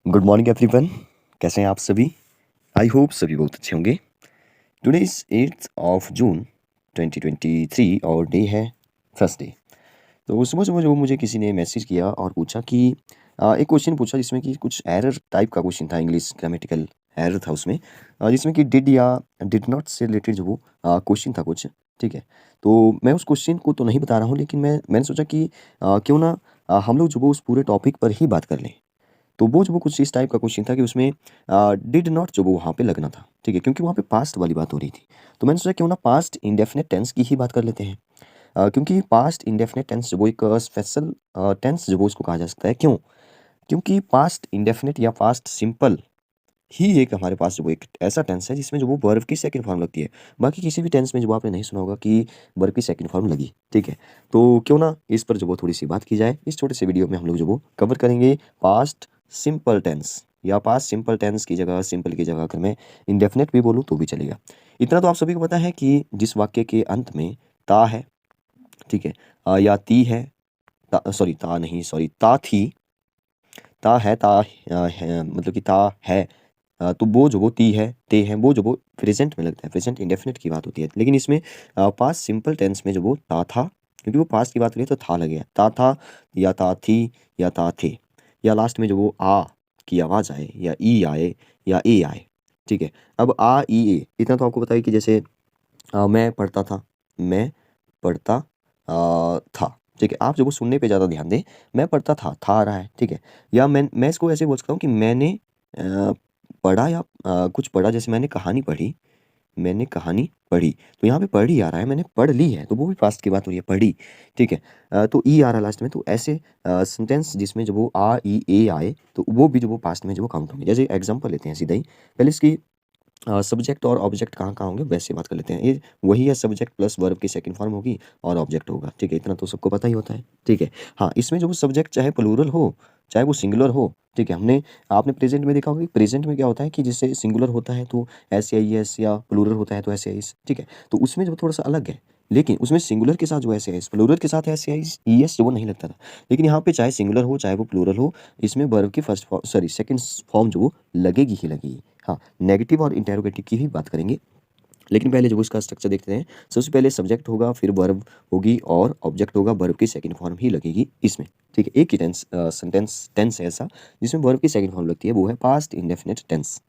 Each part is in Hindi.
Good morning everyone. कैसे हैं आप सभी? आई होप सभी बहुत अच्छे होंगे। Today is 8th of June 2023 और डे है थर्सडे। तो सुबह सुबह जो मुझे किसी ने मैसेज किया और पूछा कि एक क्वेश्चन पूछा जिसमें कि कुछ एरर टाइप का क्वेश्चन था, इंग्लिश ग्रामेटिकल एरर था उसमें, जिसमें कि डिड या डिड नॉट से रिलेटेड जो वो क्वेश्चन था कुछ। ठीक है, तो मैं उस क्वेश्चन को तो नहीं बता रहा हूँ, लेकिन मैंने सोचा कि क्यों ना हम लोग जो वो उस पूरे टॉपिक पर ही बात कर लें। तो वो जो वो कुछ इस टाइप का क्वेश्चन था कि उसमें डिड नॉट जो वो वहाँ पे लगना था। ठीक है, क्योंकि वहाँ पे पास्ट वाली बात हो रही थी। तो मैंने सोचा क्यों ना पास्ट इंडेफिनिट टेंस की ही बात कर लेते हैं। क्योंकि पास्ट इंडेफिनिट टेंस जो वो एक स्पेशल टेंस जो वो उसको कहा जा सकता है। क्यों? क्योंकि पास्ट इंडेफिनिट या पास्ट सिंपल ही एक हमारे पास जो वो एक ऐसा टेंस है जिसमें जो वो वर्ब की सेकंड फॉर्म लगती है। बाकी किसी भी टेंस में जो आपने नहीं सुना होगा कि वर्ब की सेकंड फॉर्म लगी। ठीक है, तो क्यों ना इस पर जो वो थोड़ी सी बात की जाए। इस छोटे से वीडियो में हम लोग जो वो कवर करेंगे पास्ट सिंपल टेंस, या पास्ट सिंपल टेंस की जगह, सिंपल की जगह अगर मैं इंडेफिनिट भी बोलूँ तो भी चलेगा। इतना तो आप सभी को पता है कि जिस वाक्य के अंत में ता है, ठीक है, या ती है, सॉरी ता नहीं, सॉरी ता थी, ता है, ता है, मतलब कि ता है, तो वो जो वो ती है, ते हैं, वो जो वो प्रेजेंट में लगता है, प्रेजेंट इंडेफिनिट की बात होती है। लेकिन इसमें पास्ट सिंपल टेंस में जो वो ता था, क्योंकि वो पास्ट की बात हो रही है तो था लगेगा। ता था या ता थी या ता थे, या लास्ट में जो वो आ की आवाज़ आए, या ई आए, या ए आए। ठीक है, अब आ ई ए इतना तो आपको पता है कि जैसे मैं पढ़ता था, मैं पढ़ता था। ठीक है, आप जो वो सुनने पे ज़्यादा ध्यान दें। मैं पढ़ता था आ रहा है, ठीक है। या मैं इसको ऐसे बोल सकता हूँ कि मैंने पढ़ा, या कुछ पढ़ा, जैसे मैंने कहानी पढ़ी, तो यहाँ पे पढ़ी आ रहा है, मैंने पढ़ ली है, तो वो भी पास्ट की बात हो रही है, पढ़ी। ठीक है, तो ई आ रहा है लास्ट में, तो ऐसे सेंटेंस जिसमें जो वो आ ई ए आए, तो वो भी जो वो पास्ट में जो वो काउंट होंगे। जैसे एग्जांपल लेते हैं सीधा ही, पहले इसकी सब्जेक्ट और ऑब्जेक्ट कहाँ-कहाँ होंगे वैसे बात कर लेते हैं। ये वही है, सब्जेक्ट प्लस वर्ब की सेकंड फॉर्म होगी और ऑब्जेक्ट होगा। ठीक है, इतना तो सबको पता ही होता है। ठीक है, हाँ, इसमें जो वो सब्जेक्ट चाहे प्लूरल हो, चाहे वो सिंगुलर हो। ठीक है, आपने प्रेजेंट में देखा होगा कि प्रेजेंट में क्या होता है कि जैसे सिंगुलर होता है तो एस-ए-आई-एस, या प्लूरल होता है तो एस-ए-आई-एस। ठीक है, तो उसमें जो थोड़ा-सा अलग है। लेकिन उसमें सिंगुलर के साथ जो एस-ए-आई-एस, प्लूरल के साथ एस-ए-आई-एस जो वो नहीं लगता था। लेकिन यहाँ पे चाहे सिंगुलर हो, चाहे वो प्लूरल हो, इसमें वर्ब की first form, sorry second form जो वो लगेगी ही लगेगी। हाँ, नेगेटिव और इंटेरोगेटिव की ही बात करेंगे। लेकिन पहले जो उसका स्ट्रक्चर देखते हैं। सबसे पहले सब्जेक्ट होगा, फिर वर्ब होगी और ऑब्जेक्ट होगा, वर्ब की सेकंड फॉर्म ही लगेगी इसमें। ठीक है, एक ही सेंटेंस टेंस है ऐसा जिसमें वर्ब की सेकंड फॉर्म लगती है, वो है पास्ट इंडेफिनिट टेंस।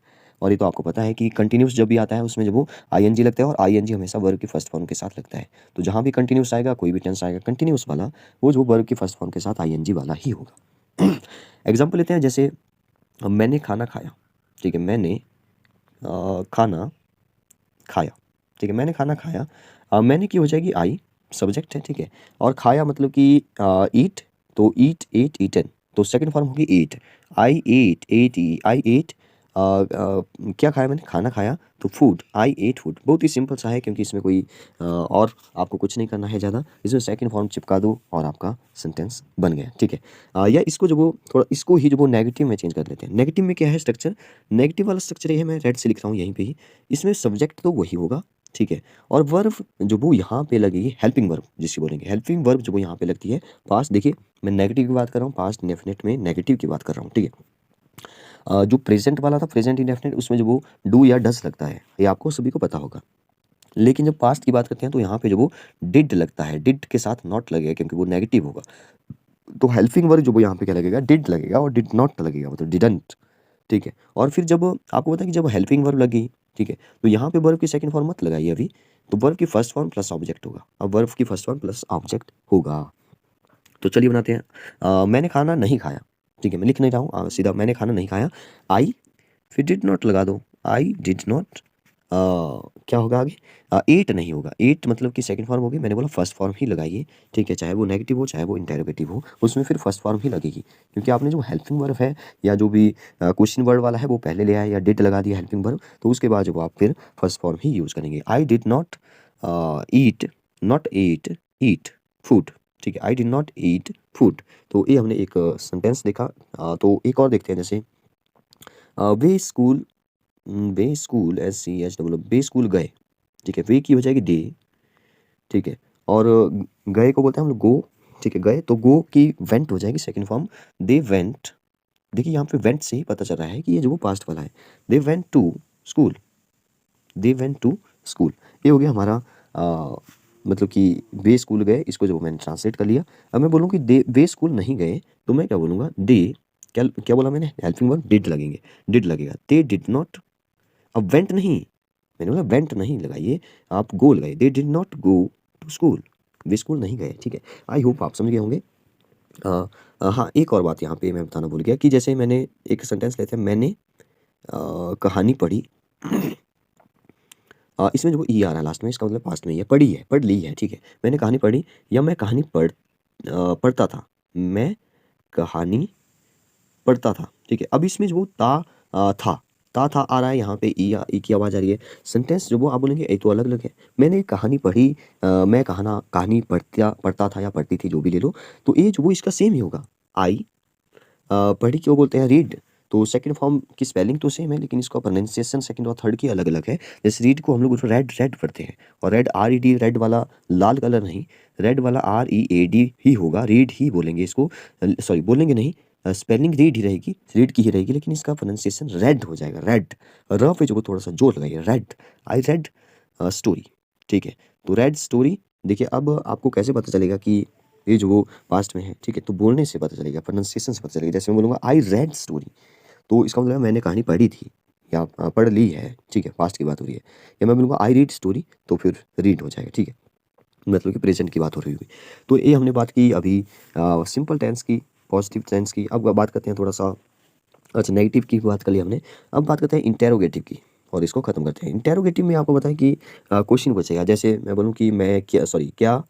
और ये तो आपको पता है कि कंटिन्यूस जब भी आता है उसमें जब वो आईएनजी लगता है, और आईएनजी हमेशा वर्ब की फर्स्ट फॉर्म के साथ लगता है। तो जहाँ भी कंटिन्यूस आएगा, कोई भी टेंस आएगा कंटिन्यूस वाला, वो जो वर्ब की फर्स्ट फॉर्म के साथ आईएनजी वाला ही होगा। एग्जाम्पल लेते हैं, जैसे मैंने खाना खाया। ठीक है, मैंने खाना खाया। ठीक है, मैंने खाना खाया। मैंने की हो जाएगी आई, सब्जेक्ट है, ठीक है। और खाया मतलब कि ईट, तो ईट, एट, ईटन, तो सेकंड फॉर्म होगी ईट। आई एट, एट ई, आई एट, क्या खाया मैंने? खाना खाया, तो फूड, आई एट फूड। बहुत ही सिंपल सा है, क्योंकि इसमें कोई और आपको कुछ नहीं करना है ज़्यादा। इसमें सेकंड फॉर्म चिपका दो और आपका सेंटेंस बन गया। ठीक है, या इसको जो वो थोड़ा, इसको ही जो वो नेगेटिव में चेंज कर लेते हैं। नेगेटिव में क्या है स्ट्रक्चर? नेगेटिव वाला स्ट्रक्चर ये है, मैं रेड से लिख रहा हूँ यहीं पे ही। इसमें सब्जेक्ट तो वही होगा, ठीक है, और वर्ब जो वो यहाँ पे लगेगी, हेल्पिंग वर्ब जिसकी बोलेंगे, हेल्पिंग वर्ब जो वो यहाँ पे लगती है। पास्ट देखिए, मैं नेगेटिव की बात कर रहा हूँ, पास्ट इंडेफिनिट में नेगेटिव की बात कर रहा हूँ। ठीक है, जो प्रेजेंट वाला था, प्रेजेंट इंडेफिनिट, उसमें जो वो डू या डस लगता है, ये आपको सभी को पता होगा। लेकिन जब पास्ट की बात करते हैं तो यहाँ पे जो वो डिड लगता है, डिड के साथ नॉट लगेगा, क्योंकि वो नेगेटिव होगा। तो हेल्पिंग वर्ब जो वो यहाँ पे क्या लगेगा? डिड लगेगा, और डिड नॉट लगेगा, मतलब डिडंट। ठीक है, और फिर जब आपको पता है कि जब हेल्पिंग वर्ब लगी, ठीक है, तो यहाँ पे वर्ब की सेकंड फॉर्म मत लगाइए अभी, तो वर्ब की फर्स्ट फॉर्म प्लस ऑब्जेक्ट होगा। अब वर्ब की फर्स्ट फॉर्म प्लस ऑब्जेक्ट होगा। तो चलिए बनाते हैं। मैंने खाना नहीं खाया। ठीक है, मैं लिख नहीं रहा हूँ, सीधा मैंने खाना नहीं खाया। आई, फिर डिड नॉट लगा दो, आई डिड नॉट, क्या होगा आगे? एट नहीं होगा, एट मतलब कि सेकंड फॉर्म होगी, मैंने बोला फर्स्ट फॉर्म ही लगाइए। ठीक है, चाहे वो नेगेटिव हो, चाहे वो इंटेरोगेटिव हो, उसमें फिर फर्स्ट फॉर्म ही लगेगी, क्योंकि आपने जो हेल्पिंग वर्ब है, या जो भी क्वेश्चन वर्ड वाला है, वो पहले ले आए, या डिड लगा दिया हेल्पिंग वर्ब, तो उसके बाद जो आप फिर फर्स्ट फॉर्म ही यूज़ करेंगे। I did not eat, not eat, eat food. ठीक है, I did not eat food. तो ये हमने एक सेंटेंस देखा। तो एक और देखते हैं, जैसे वे स्कूल, वे school, S C H W, वे स्कूल गए। ठीक है, वे की हो जाएगी डे। ठीक है, और गए को बोलते हैं हम लोग गो। ठीक है, गए, तो गो की वेंट हो जाएगी सेकंड फॉर्म, दे वेंट देखिए यहाँ पे वेंट से ही पता चल रहा है कि ये जो वो पास्ट वाला है। They went to school, they went to school, ये हो गया हमारा मतलब कि वे स्कूल गए, इसको जो मैंने ट्रांसलेट कर लिया। अब मैं बोलूँ कि दे वे स्कूल नहीं गए, तो मैं क्या बोलूँगा, दे, क्या क्या बोला मैंने, हेल्पिंग वर्ब डिड लगेंगे, डिड लगेगा। दे डिड नॉट, अब वेंट नहीं, मैंने बोला वेंट नहीं लगाइए, आप गो लगाइए। They did not go to school, वे स्कूल नहीं गए, ठीक है। आई होप आप समझ गए होंगे। हाँ, एक और बात यहाँ पे मैं बताना भूल गया कि जैसे मैंने एक सेंटेंस लेते हैं, मैंने कहानी पढ़ी, इसमें जो ई आ रहा है लास्ट में, इसका मतलब पास्ट में ही है, पढ़ी है, पढ़ ली है, ठीक है। मैंने कहानी पढ़ी, या मैं कहानी पढ़ता था, मैं कहानी पढ़ता था, ठीक है। अब इसमें जो था आ रहा है, यहाँ पे ई की आवाज़ आ रही है। सेंटेंस जो वो आप बोलेंगे ये तो अलग अलग है। मैंने एक कहानी पढ़ी, मैं कहानी पढ़ता था या पढ़ती थी, जो भी ले लो, तो ये जो वो इसका सेम ही होगा। आई पढ़ी क्यों बोलते हैं, रीड, तो सेकंड फॉर्म की स्पेलिंग तो सेम है, लेकिन इसका प्रोनाउंसिएशन सेकंड और थर्ड की अलग अलग है। जैसे रीड को हम लोग रेड रेड पढ़ते हैं, और रेड RED, रेड वाला लाल कलर नहीं, रेड वाला READ ही होगा, रीड ही बोलेंगे इसको, सॉरी बोलेंगे नहीं, स्पेलिंग रीड ही रहेगी, रीड की ही रहेगी, लेकिन इसका प्रोनाउंसिएशन रेड हो जाएगा, रेड। र पे जो थोड़ा सा जोर लगाइए, रेड। आई रेड स्टोरी, ठीक है। तो रेड स्टोरी, देखिए अब आपको कैसे पता चलेगा कि ये जो वो पास्ट में है, ठीक है, तो बोलने से पता चलेगा, प्रोनाउंसिएशन से पता चलेगा। जैसे मैं बोलूँगा आई रेड स्टोरी, तो इसका मतलब है मैंने कहानी पढ़ी थी, या पढ़ ली है, ठीक है, पास्ट की बात हो रही है। या मैं बोलूँगा आई रीड स्टोरी, तो फिर रीड हो जाएगा, ठीक है, मतलब कि प्रेजेंट की बात हो रही होगी। तो ये हमने बात की अभी सिंपल टेंस की, पॉजिटिव टेंस की। अब बात करते हैं थोड़ा सा, अच्छा नेगेटिव की बात कर ली हमने, अब बात करते हैं इंटेरोगेटिव की, और इसको खत्म करते हैं। इंटेरोगेटिव में आपको बताएं कि क्वेश्चन पूछेगा, जैसे मैं बोलूँ कि मैं क्या, सॉरी क्या,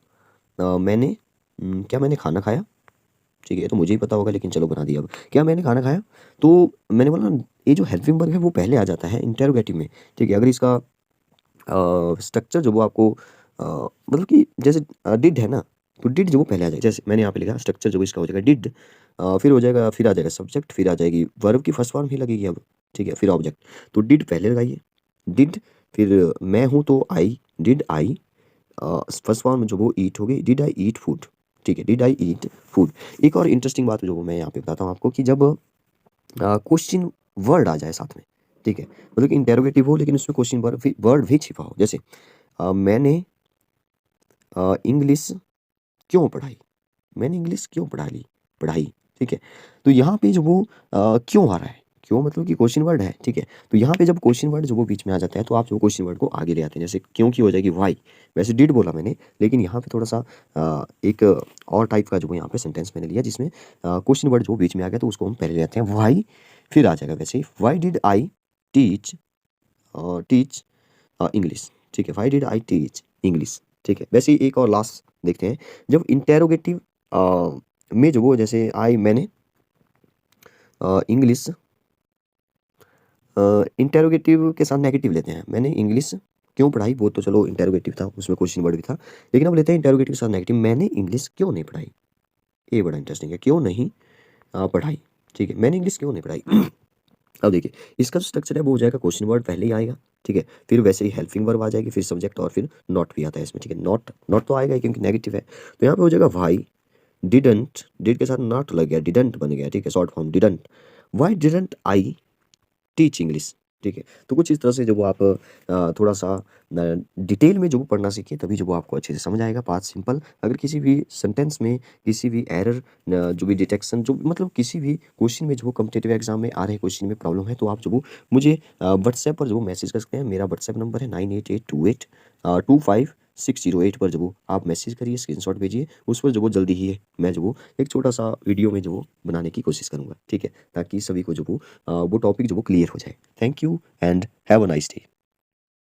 मैंने क्या मैंने खाना खाया, ठीक है, ये तो मुझे ही पता होगा, लेकिन चलो बना दिया। अब क्या मैंने खाना खाया, तो मैंने बोला ना, ये जो हेल्पिंग वर्ब है वो पहले आ जाता है इंटेरोगेटिव में, ठीक है। अगर इसका स्ट्रक्चर जो वो आपको मतलब कि जैसे डिड है ना, तो डिड जो वो पहले आ जाएगा। जैसे मैंने यहाँ पे लिखा स्ट्रक्चर जो इसका हो जाएगा डिड, फिर हो जाएगा, फिर आ जाएगा सब्जेक्ट, फिर आ जाएगी वर्ब की फर्स्ट फॉर्म ही लगेगी अब, ठीक है, फिर ऑब्जेक्ट। तो डिड पहले लगाइए, डिड, फिर मैं हूँ तो आई, डिड आई, फर्स्ट फॉर्म जो वो ईट हो गई, डिड आई ईट फूड, ठीक है, डिड आई ईट फूड। एक और इंटरेस्टिंग बात जो मैं यहाँ पे बताता हूँ आपको, कि जब क्वेश्चन वर्ड आ जाए साथ में, ठीक है, मतलब कि इंटेरोगेटिव हो लेकिन उसमें क्वेश्चन वर्ड भी छिपा हो। जैसे मैंने इंग्लिश क्यों पढ़ाई, मैंने इंग्लिश क्यों पढ़ाई, ठीक है। तो यहाँ पे जो वो क्यों आ रहा है, क्यों मतलब कि क्वेश्चन वर्ड है, ठीक है। तो यहाँ पे जब क्वेश्चन वर्ड जो वो बीच में आ जाता है, तो आप जो क्वेश्चन वर्ड को आगे ले आते हैं। जैसे क्यों की हो जाएगी वाई, वैसे डिड बोला मैंने, लेकिन यहाँ पे थोड़ा सा एक और टाइप का जो यहाँ पे सेंटेंस मैंने लिया, जिसमें क्वेश्चन वर्ड जो बीच में आ गया, तो उसको हम पहले ले आते हैं वाई, फिर आ जाएगा वैसे ही why did I teach teach English, ठीक है, why did I teach English, ठीक है। वैसे ही एक और लास्ट देखते हैं, जब इंटेरोगेटिव में जो वो, जैसे आई मैंने इंग्लिश, इंटेरोगेटिव के साथ नेगेटिव लेते हैं, मैंने इंग्लिश क्यों पढ़ाई, वो तो चलो इंटेरोगेटिव था, उसमें क्वेश्चन वर्ड भी था, लेकिन अब लेते हैं इंटेरोगेटिव के साथ नेगेटिव, मैंने इंग्लिश क्यों नहीं पढ़ाई। ये बड़ा इंटरेस्टिंग है, क्यों नहीं पढ़ाई, ठीक है, मैंने इंग्लिश क्यों नहीं पढ़ाई। अब देखिए इसका जो स्ट्रक्चर है वो हो जाएगा, क्वेश्चन वर्ड पहले ही आएगा, ठीक है, फिर वैसे ही हेल्पिंग वर्ब आ जाएगी, फिर सब्जेक्ट, और फिर नॉट भी आता है इसमें, ठीक है। नॉट नॉट तो आएगा ही क्योंकि नेगेटिव है, तो यहाँ पे हो जाएगा वाई डिडंट, डिड के साथ नॉट लग गया, डिडंट बन गया, ठीक है, short form didn't, Y didn't I teach English, ठीक है। तो कुछ इस तरह से जो वो आप थोड़ा सा डिटेल में जो वो पढ़ना सीखिए, तभी जो वो आपको अच्छे से समझ आएगा। पास्ट सिंपल, अगर किसी भी सेंटेंस में किसी भी एरर, जो भी डिटेक्शन, जो मतलब किसी भी क्वेश्चन में जो वो कॉम्पिटेटिव एग्जाम में आ रहे क्वेश्चन में प्रॉब्लम है, तो आप जो वो मुझे व्हाट्सएप पर जो वो मैसेज कर सकते हैं। मेरा व्हाट्सएप नंबर है 9882825608 पर जो वो आप मैसेज करिए, स्क्रीनशॉट भेजिए, उस पर जो वो जल्दी ही मैं जो वो एक छोटा सा वीडियो में जो वो बनाने की कोशिश करूँगा, ठीक है, ताकि सभी को जो वो टॉपिक जो वो क्लियर हो जाए। Thank you and have a nice day.